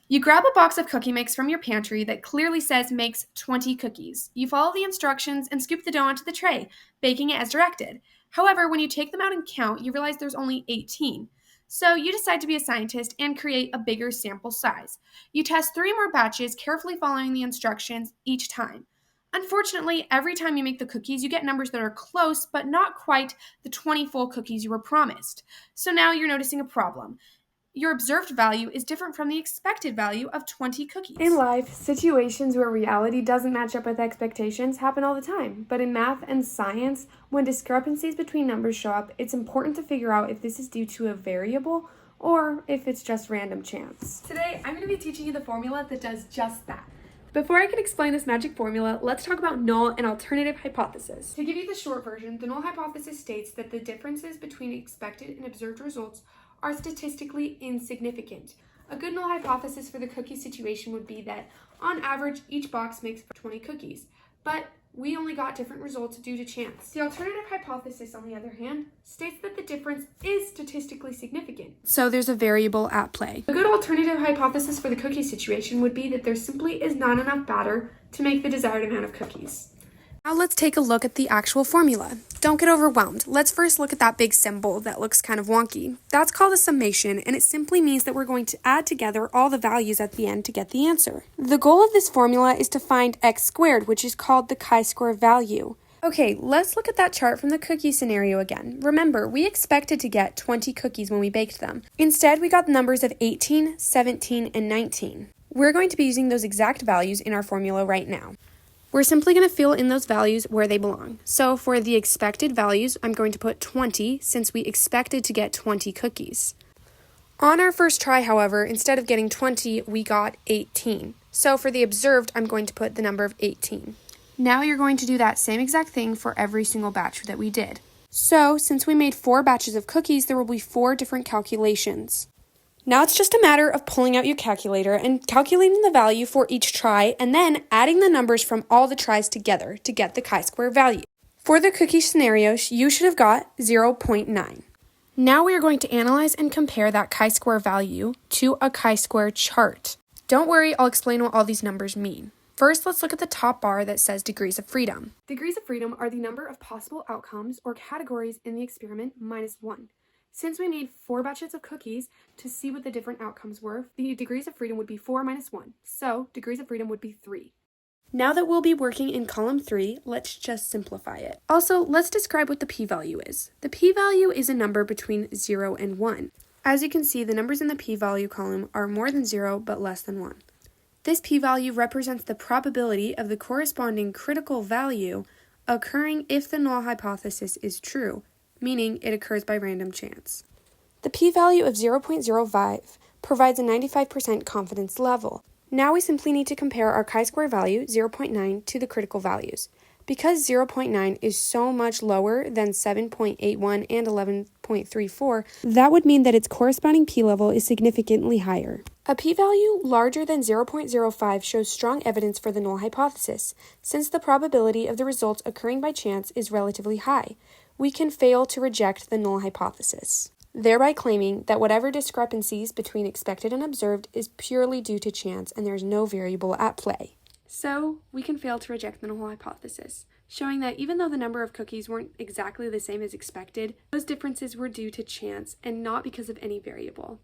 You grab a box of cookie mix from your pantry that clearly says makes 20 cookies. You follow the instructions and scoop the dough onto the tray, baking it as directed. However, when you take them out and count, you realize there's only 18. So you decide to be a scientist and create a bigger sample size. You test 3 more batches, carefully following the instructions each time. Unfortunately, every time you make the cookies, you get numbers that are close, but not quite the 20 full cookies you were promised. So now you're noticing a problem. Your observed value is different from the expected value of 20 cookies. In life, situations where reality doesn't match up with expectations happen all the time. But in math and science, when discrepancies between numbers show up, it's important to figure out if this is due to a variable or if it's just random chance. Today, I'm going to be teaching you the formula that does just that. Before I can explain this magic formula, let's talk about null and alternative hypothesis. To give you the short version, the null hypothesis states that the differences between expected and observed results are statistically insignificant. A good null hypothesis for the cookie situation would be that, on average, each box makes 20 cookies, but we only got different results due to chance. The alternative hypothesis, on the other hand, states that the difference is statistically significant. So there's a variable at play. A good alternative hypothesis for the cookie situation would be that there simply is not enough batter to make the desired amount of cookies. Now let's take a look at the actual formula. Don't get overwhelmed. Let's first look at that big symbol that looks kind of wonky. That's called a summation, and it simply means that we're going to add together all the values at the end to get the answer. The goal of this formula is to find x squared, which is called the chi-square value. Okay, let's look at that chart from the cookie scenario again. Remember, we expected to get 20 cookies when we baked them. Instead, we got the numbers of 18, 17, and 19. We're going to be using those exact values in our formula right now. We're simply going to fill in those values where they belong. So for the expected values, I'm going to put 20 since we expected to get 20 cookies. On our first try, however, instead of getting 20, we got 18. So for the observed, I'm going to put the number of 18. Now you're going to do that same exact thing for every single batch that we did. So since we made 4 batches of cookies, there will be 4 different calculations. Now it's just a matter of pulling out your calculator and calculating the value for each try and then adding the numbers from all the tries together to get the chi-square value. For the cookie scenario, you should have got 0.9. Now we are going to analyze and compare that chi-square value to a chi-square chart. Don't worry, I'll explain what all these numbers mean. First, let's look at the top bar that says degrees of freedom. Degrees of freedom are the number of possible outcomes or categories in the experiment minus 1. Since we made 4 batches of cookies to see what the different outcomes were, the degrees of freedom would be 4 minus 1. So degrees of freedom would be 3. Now that we'll be working in column 3, let's just simplify it. Also, let's describe what the p-value is. The p-value is a number between 0 and 1. As you can see, the numbers in the p-value column are more than 0 but less than 1. This p-value represents the probability of the corresponding critical value occurring if the null hypothesis is true, meaning it occurs by random chance. The p-value of 0.05 provides a 95% confidence level. Now we simply need to compare our chi-square value, 0.9, to the critical values. Because 0.9 is so much lower than 7.81 and 11.34, that would mean that its corresponding p-level is significantly higher. A p-value larger than 0.05 shows strong evidence for the null hypothesis, since the probability of the results occurring by chance is relatively high. We can fail to reject the null hypothesis, thereby claiming that whatever discrepancies between expected and observed is purely due to chance and there is no variable at play. So, we can fail to reject the null hypothesis, showing that even though the number of cookies weren't exactly the same as expected, those differences were due to chance and not because of any variable.